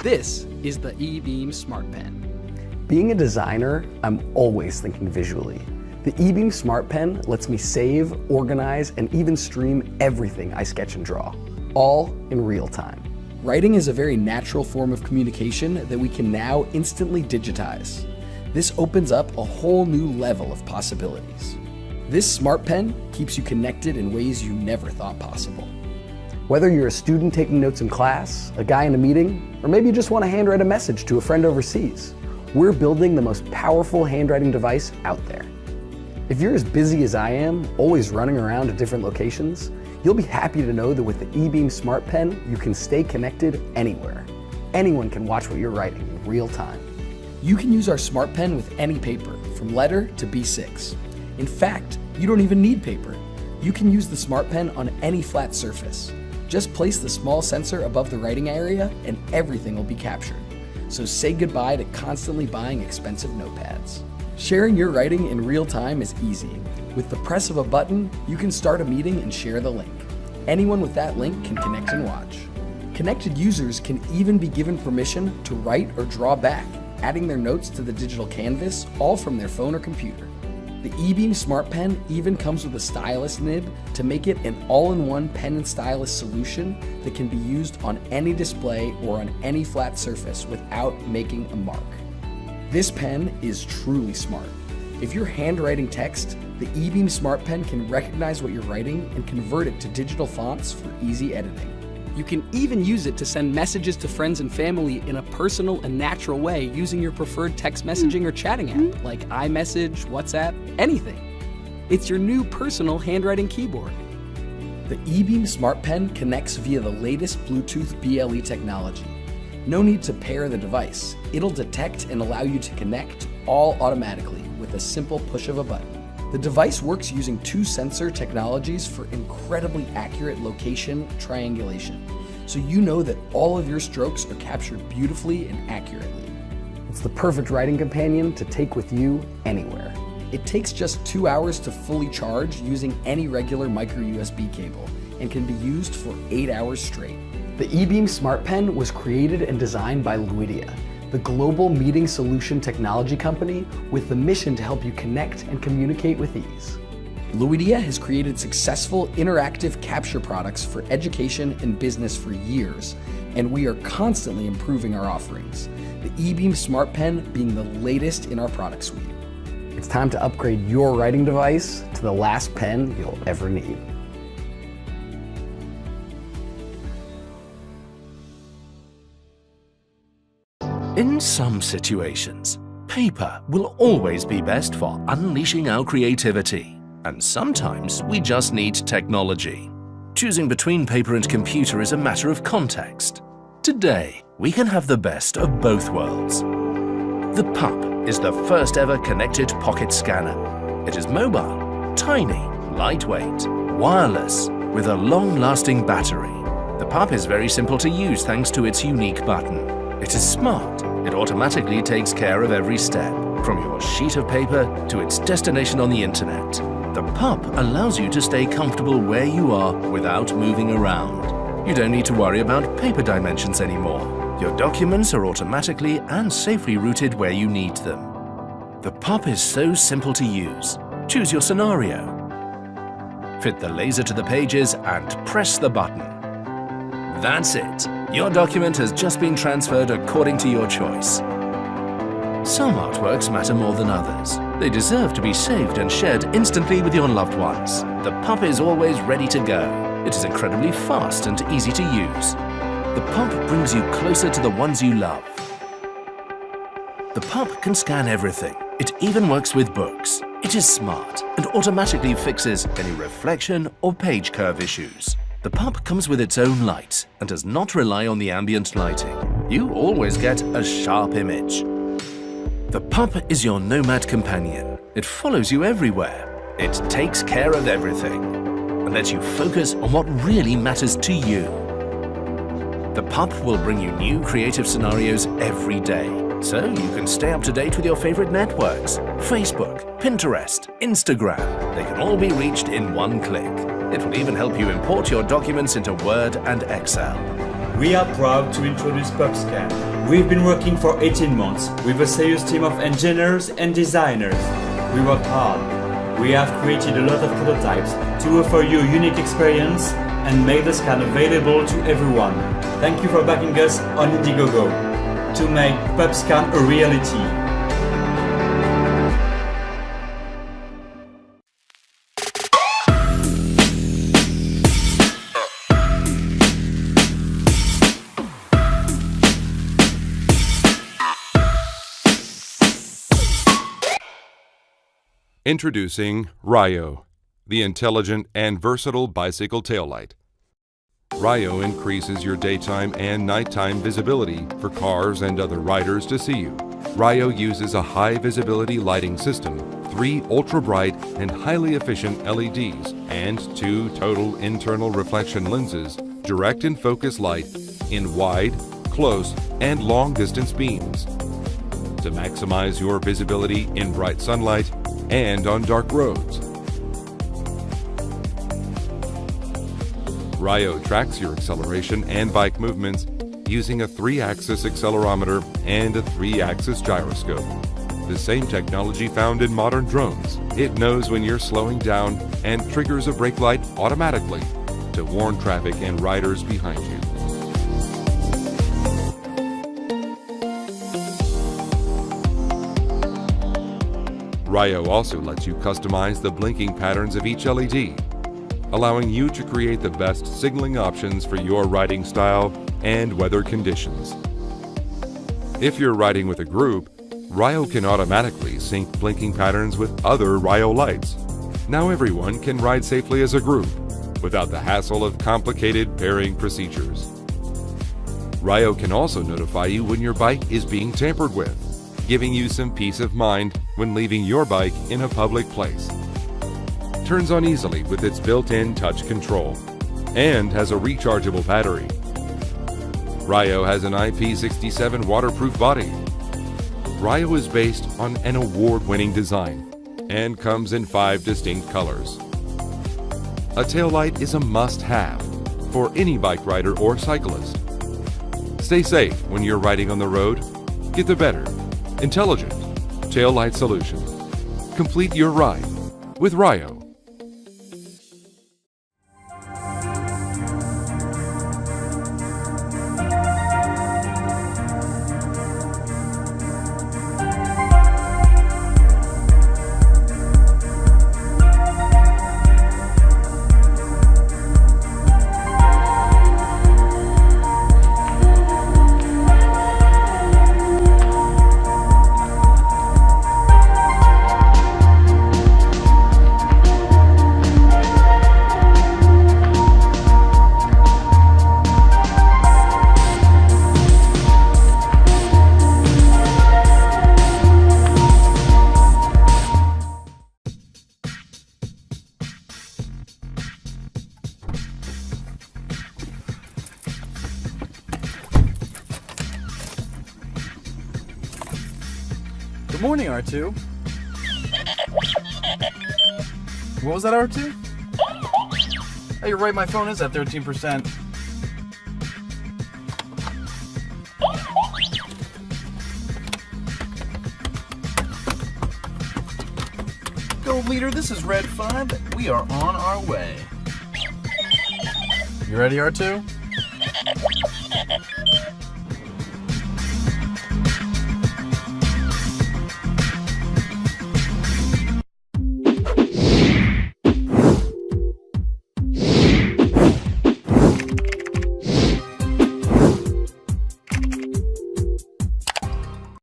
This is the Ebeam Smartpen. Being a designer, I'm always thinking visually. The Ebeam Smartpen lets me save, organize, and even stream everything I sketch and draw, all in real time. Writing is a very natural form of communication that we can now instantly digitize. This opens up a whole new level of possibilities. This Smartpen keeps you connected in ways you never thought possible. Whether you're a student taking notes in class, a guy in a meeting, or maybe you just want to handwrite a message to a friend overseas, we're building the most powerful handwriting device out there. If you're as busy as I am, always running around to different locations, you'll be happy to know that with the Ebeam Smartpen, you can stay connected anywhere. Anyone can watch what you're writing in real time. You can use our Smartpen with any paper, from letter to B6. In fact, you don't even need paper. You can use the Smartpen on any flat surface. Just place the small sensor above the writing area and everything will be captured. So say goodbye to constantly buying expensive notepads. Sharing your writing in real time is easy. With the press of a button, you can start a meeting and share the link. Anyone with that link can connect and watch. Connected users can even be given permission to write or draw back, adding their notes to the digital canvas, all from their phone or computer. The Ebeam Smartpen even comes with a stylus nib to make it an all-in-one pen and stylus solution that can be used on any display or on any flat surface without making a mark. This pen is truly smart. If you're handwriting text, the Ebeam Smartpen can recognize what you're writing and convert it to digital fonts for easy editing. You can even use it to send messages to friends and family in a personal and natural way using your preferred text messaging or chatting app, like iMessage, WhatsApp, anything. It's your new personal handwriting keyboard. The Ebeam Smartpen connects via the latest Bluetooth BLE technology. No need to pair the device. It'll detect and allow you to connect all automatically with a simple push of a button. The device works using two sensor technologies for incredibly accurate location triangulation, so you know that all of your strokes are captured beautifully and accurately. It's the perfect writing companion to take with you anywhere. It takes just 2 hours to fully charge using any regular micro USB cable and can be used for 8 hours straight. The Ebeam Smartpen was created and designed by Luidia, the global meeting solution technology company with the mission to help you connect and communicate with ease. Luidia has created successful interactive capture products for education and business for years, and we are constantly improving our offerings, the Ebeam Smartpen being the latest in our product suite. It's time to upgrade your writing device to the last pen you'll ever need. In some situations, paper will always be best for unleashing our creativity, and sometimes we just need technology. Choosing between paper and computer is a matter of context. Today, we can have the best of both worlds. The Pup is the first ever connected pocket scanner. It is mobile, tiny, lightweight, wireless, with a long-lasting battery. The Pup is very simple to use thanks to its unique button. It is smart. It automatically takes care of every step, from your sheet of paper to its destination on the internet. The Pup allows you to stay comfortable where you are without moving around. You don't need to worry about paper dimensions anymore. Your documents are automatically and safely routed where you need them. The Pup is so simple to use. Choose your scenario. Fit the laser to the pages and press the button. That's it. Your document has just been transferred according to your choice. Some artworks matter more than others. They deserve to be saved and shared instantly with your loved ones. The Pup is always ready to go. It is incredibly fast and easy to use. The Pup brings you closer to the ones you love. The Pup can scan everything. It even works with books. It is smart and automatically fixes any reflection or page curve issues. The Pup comes with its own light and does not rely on the ambient lighting. You always get a sharp image. The Pup is your nomad companion. It follows you everywhere. It takes care of everything and lets you focus on what really matters to you. The Pup will bring you new creative scenarios every day, so you can stay up to date with your favorite networks. Facebook, Pinterest, Instagram, they can all be reached in one click. It will even help you import your documents into Word and Excel. We are proud to introduce PupScan, We've been working for 18 months with a serious team of engineers and designers. We worked hard. We have created a lot of prototypes to offer you a unique experience and made the scan available to everyone. Thank you for backing us on Indiegogo to make PubScan a reality. Introducing Ryo, the intelligent and versatile bicycle taillight. Ryo increases your daytime and nighttime visibility for cars and other riders to see you. Ryo uses a high visibility lighting system, 3 ultra-bright and highly efficient LEDs, and 2 total internal reflection lenses direct and focus light in wide, close, and long-distance beams to maximize your visibility in bright sunlight and on dark roads. Ryo tracks your acceleration and bike movements using a 3-axis accelerometer and a 3-axis gyroscope. The same technology found in modern drones. It knows when you're slowing down and triggers a brake light automatically to warn traffic and riders behind you. Ryo also lets you customize the blinking patterns of each LED, allowing you to create the best signaling options for your riding style and weather conditions. If you're riding with a group, Ryo can automatically sync blinking patterns with other Ryo lights. Now everyone can ride safely as a group without the hassle of complicated pairing procedures. Ryo can also notify you when your bike is being tampered with, giving you some peace of mind when leaving your bike in a public place. Turns on easily with its built-in touch control and has a rechargeable battery. Ryo has an IP67 waterproof body. Ryo is based on an award-winning design and comes in 5 distinct colors. A taillight is a must-have for any bike rider or cyclist. Stay safe when you're riding on the road. Get the better, intelligent taillight solution. Complete your ride with Ryo. Good morning, R2. What was that, R2? Oh, you're right, my phone is at 13%. Go, leader, this is Red 5. We are on our way. You ready, R2?